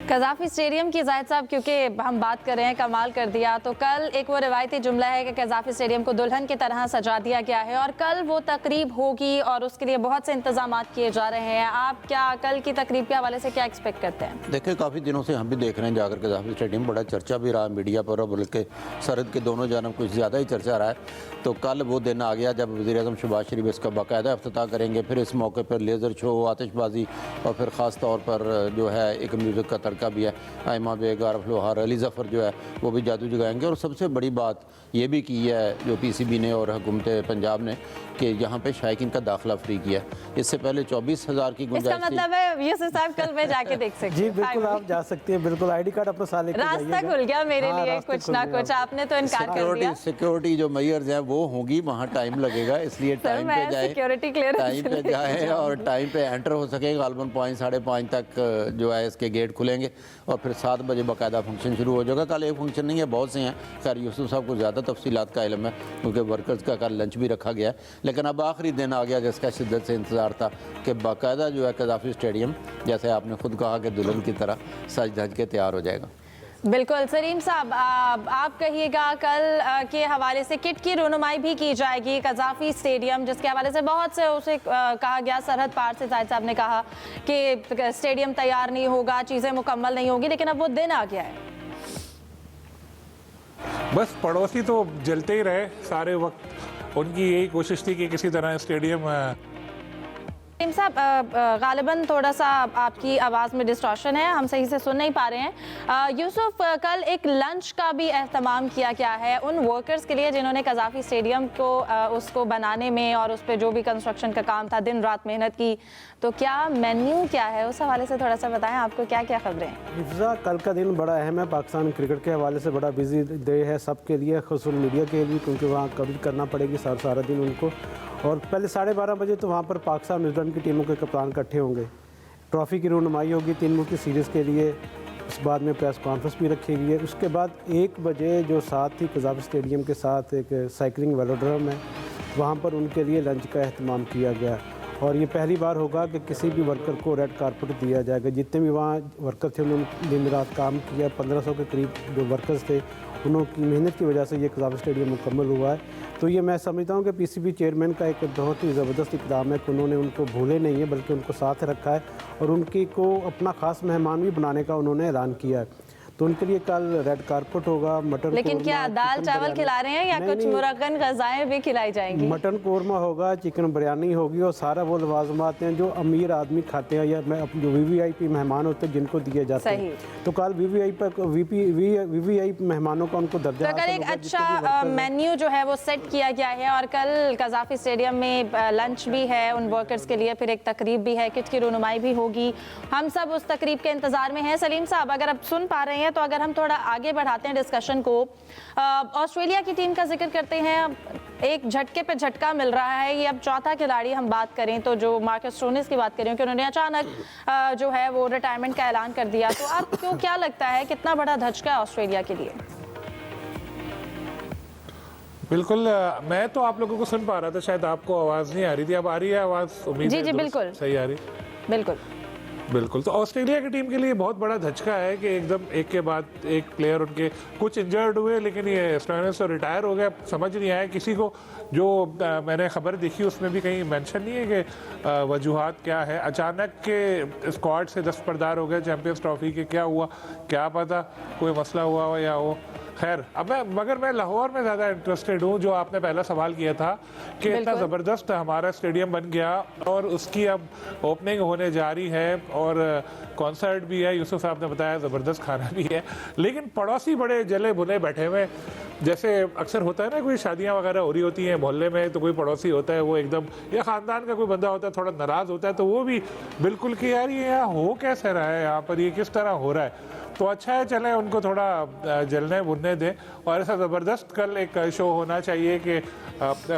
कज़ाफ़ी stadium की जाहिद साहब, क्योंकि हम बात कर रहे हैं कमाल कर दिया, तो कल एक वो रिवायती जुमला है कि कज़ाफ़ी स्टेडियम को दुल्हन की तरह सजा दिया गया है और कल वो तकरीब होगी और उसके लिए बहुत से इंतजाम किए जा रहे हैं। आप क्या कल की तकरीब के हवाले से क्या एक्सपेक्ट करते हैं? देखिए, काफ़ी दिनों से हम भी देख रहे हैं जाकर कज़ाफ़ी स्टेडियम, बड़ा चर्चा भी रहा मीडिया पर, और बल्कि सरहद के दोनों जानब कुछ ज़्यादा ही चर्चा रहा है। तो कल वो दिन आ गया जब वज़ीर-ए-आज़म शहबाज शरीफ इसका बाकायदा इफ्तिताह करेंगे। फिर इस मौके पर लेज़र शो, आतिशबाजी और फिर ख़ास तौर पर जो है एक म्यूज़िक का तड़का भी है। आइमा बेग, आरफ लोहार, अली ज़फ़र जो है वो भी जादू जगाएंगे। और सबसे बड़ी बात ये भी की है जो PCB ने और हुकूमत पंजाब ने कि यहाँ पे शायकीन का दाखिला फ्री किया। इससे पहले 24,000 की गुंजाइश इसका मतलब है यूसुफ साहब कल मैं जाके देख सकती हूँ? जी बिल्कुल, आप जा सकती हैं, बिल्कुल ID कार्ड अपना साल लेके जाइएगा। रास्ता खुल गया मेरे लिए, कुछ ना कुछ। आपने तो इनकार कर दिया। सिक्योरिटी जो मेयर्स हैं वो होंगी, वहाँ टाइम लगेगा, इसलिए टाइम पे जाए, टाइम पे जाए और टाइम पे एंटर हो सके। गालबन 5:30 तक जो है इसके गेट खुलेंगे और फिर 7 बजे बाकायदा फंक्शन शुरू हो जाएगा। कल एक फंक्शन नहीं है, बहुत से हैं। खैर यूसुफ साहब को ज़्यादा तफसीलात का इल्म है क्योंकि वर्कर्स का कल लंच भी रखा गया है। लेकिन अब आखिरी दिन आ गया जिसका शिद्दत से इंतज़ार था कि बाकायदा जो है कज़ाफ़ी स्टेडियम, जैसे आपने खुद कहा कि दुल्हन की तरह सज धज के तैयार हो जाएगा। बिल्कुल। सलीम साहब, आप कहिएगा कल के हवाले से किट की रुनुमाई भी की जाएगी कज़ाफ़ी स्टेडियम, जिसके हवाले से बहुत से उसे कहा गया, सरहद पार से जाहिद साहब ने कहा कि स्टेडियम तैयार नहीं होगा, चीज़ें मुकम्मल नहीं होगी, लेकिन अब वो दिन आ गया है। बस पड़ोसी तो जलते ही रहे सारे वक्त। उनकी यही कोशिश थी कि किसी तरह स्टेडियम। साहब, गालिबन थोड़ा सा आपकी आवाज़ में डिस्टॉर्शन है, हम सही से सुन नहीं पा रहे हैं। यूसुफ, कल एक लंच का भी एहतमाम किया गया है उन वर्कर्स के लिए जिन्होंने कज़ाफ़ी स्टेडियम को उसको बनाने में और उस पर जो भी कंस्ट्रक्शन का काम था दिन रात मेहनत की, तो क्या मेन्यू क्या है उस हवाले से थोड़ा सा बताएं, आपको क्या क्या खबरें हैं? हिफ्ज़ा, कल का दिन बड़ा अहम है, पाकिस्तान क्रिकेट के हवाले से बड़ा बिजी डे है सबके लिए, ख़ुसूस मीडिया के लिए, क्योंकि वहाँ कवरेज करना पड़ेगी सारा दिन उनको। और पहले 12:30 बजे तो वहाँ पर पाकिस्तान न्यूजीलैंड की टीमों के कप्तान इकट्ठे होंगे, ट्रॉफ़ी की रुनुमाई होगी 3 मुल्क की सीरीज़ के लिए। उस बाद में प्रेस कॉन्फ्रेंस भी रखी गई है। उसके बाद 1 बजे जो साथ ही कज़ाफ़ी स्टेडियम के साथ एक साइकिलिंग वेलोड्रम है, वहाँ पर उनके लिए लंच का अहतमाम किया गया। और ये पहली बार होगा कि किसी भी वर्कर को रेड कारपेट दिया जाएगा। जितने भी वहाँ वर्कर थे उन्होंने दिन रात काम किया, 1500 के करीब जो वर्कर्स थे उनकी मेहनत की वजह से ये कज़ाफ़ी स्टेडियम मुकम्मल हुआ है। तो ये मैं समझता हूँ कि PCB चेयरमैन का एक बहुत ही ज़बरदस्त इक़दाम है कि उन्होंने उनको भूले नहीं है बल्कि उनको साथ रखा है और उनकी को अपना ख़ास मेहमान भी बनाने का उन्होंने ऐलान किया है। तो उनके लिए कल रेड कारपेट होगा, मटन, लेकिन क्या दाल चावल खिला रहे हैं या कुछ मुरक्कन ग़ज़ाएं भी खिलाई जाएंगी? मटन कोरमा होगा, चिकन बिरयानी होगी और सारा वो लवाज़मात हैं जो अमीर आदमी खाते हैं या जो VVIP मेहमान होते हैं जिनको दिए जाते हैं। तो कल VVIP मेहमानों का उनको दर्जा, तो अगर एक अच्छा मेन्यू जो है वो सेट किया गया है और कल कज़ाफ़ी स्टेडियम में लंच भी है उन वर्कर्स के लिए, फिर एक तकरीब भी है, किट की रुनुमाई भी होगी, हम सब उस तकरीब के इंतज़ार में हैं। सलीम साहब, अगर आप सुन पा रहे हैं तो अगर हम थोड़ा आगे बढ़ाते हैं डिस्कशन को, ऑस्ट्रेलिया की टीम का जिक्र करते हैं। एक झटके पे झटका मिल रहा है, ये अब चौथा खिलाड़ी हम बात करें तो जो मार्कस स्टोइनिस की बात करें कि उन्होंने अचानक जो है वो रिटायरमेंट का ऐलान कर दिया। तो आपको क्या लगता है कितना बड़ा धचका है ऑस्ट्रेलिया के लिए? बिल्कुल, मैं तो आप लोगों को सुन पा रहा था, शायद आपको आवाज़ नहीं आ रही थी। अब आ रही है आवाज़? उम्मीद है जी बिल्कुल सही आ रही। बिल्कुल। तो ऑस्ट्रेलिया की टीम के लिए बहुत बड़ा धचका है कि एकदम एक के बाद एक प्लेयर उनके कुछ इंजर्ड हुए, लेकिन ये स्टोइनिस तो रिटायर हो गया। समझ नहीं आया किसी को, जो मैंने खबर देखी उसमें भी कहीं मेंशन नहीं है कि वजूहात क्या है। अचानक के स्क्वाड से दस्तबरदार हो गए चैंपियंस ट्रॉफी के, क्या हुआ क्या पता, कोई मसला हुआ हो या हो। खैर, अब मगर मैं लाहौर में ज़्यादा इंटरेस्टेड हूँ, जो आपने पहला सवाल किया था कि इतना ज़बरदस्त हमारा स्टेडियम बन गया और उसकी अब ओपनिंग होने जा रही है और कॉन्सर्ट भी है, यूसुफ साहब ने बताया ज़बरदस्त खाना भी है, लेकिन पड़ोसी बड़े जले भुने बैठे हुए। जैसे अक्सर होता है ना, कोई शादियाँ वगैरह हो रही होती हैं मोहल्ले में, तो कोई पड़ोसी होता है वो एकदम, या ख़ानदान का कोई बंदा होता है थोड़ा नाराज़ होता है, तो वो भी बिल्कुल कि यार ये यहाँ हो कैसे रहा है, यहाँ पर ये किस तरह हो रहा है। तो अच्छा है, चलें उनको थोड़ा जलने भुनने दें और ऐसा ज़बरदस्त कल एक शो होना चाहिए कि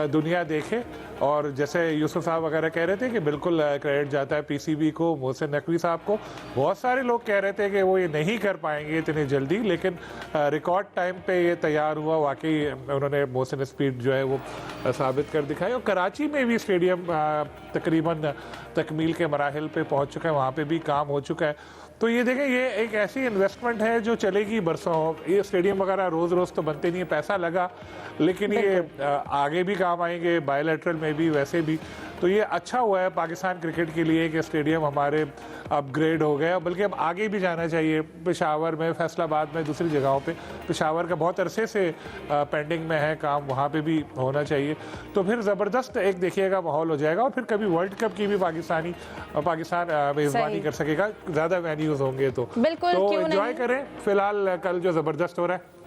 दुनिया देखे। और जैसे यूसुफ साहब वगैरह कह रहे थे कि बिल्कुल क्रेडिट जाता है PCB को, मोहसिन नकवी साहब को। बहुत सारे लोग कह रहे थे कि वो ये नहीं कर पाएंगे इतनी जल्दी, लेकिन रिकॉर्ड टाइम पे ये तैयार हुआ। वाकई उन्होंने मोहसिन स्पीड जो है वो साबित कर दिखाई। और कराची में भी स्टेडियम तकरीबन तकमील के मराहिल पे पहुँच चुका है, वहाँ पर भी काम हो चुका है। तो ये देखें, ये एक ऐसी इन्वेस्टमेंट है जो चलेगी बरसों। ये स्टेडियम वगैरह रोज़ रोज़ तो बनते नहीं है, पैसा लगा, लेकिन ये आगे भी काम आएंगे, बायलैटरल में भी, वैसे भी। तो ये अच्छा हुआ है पाकिस्तान क्रिकेट के लिए कि स्टेडियम हमारे अपग्रेड हो गए, बल्कि अब आगे भी जाना चाहिए। पेशावर में, फैसलाबाद में, दूसरी जगहों पे। पेशावर का बहुत अरसे से पेंडिंग में है काम, वहाँ पे भी होना चाहिए। तो फिर ज़बरदस्त एक देखिएगा माहौल हो जाएगा, और फिर कभी वर्ल्ड कप की भी पाकिस्तान मेज़बानी कर सकेगा, ज़्यादा वेन्यूज़ होंगे तो बिल्कुल, क्यों एंजॉय नहीं। करें। फिलहाल कल जो ज़बरदस्त हो रहा है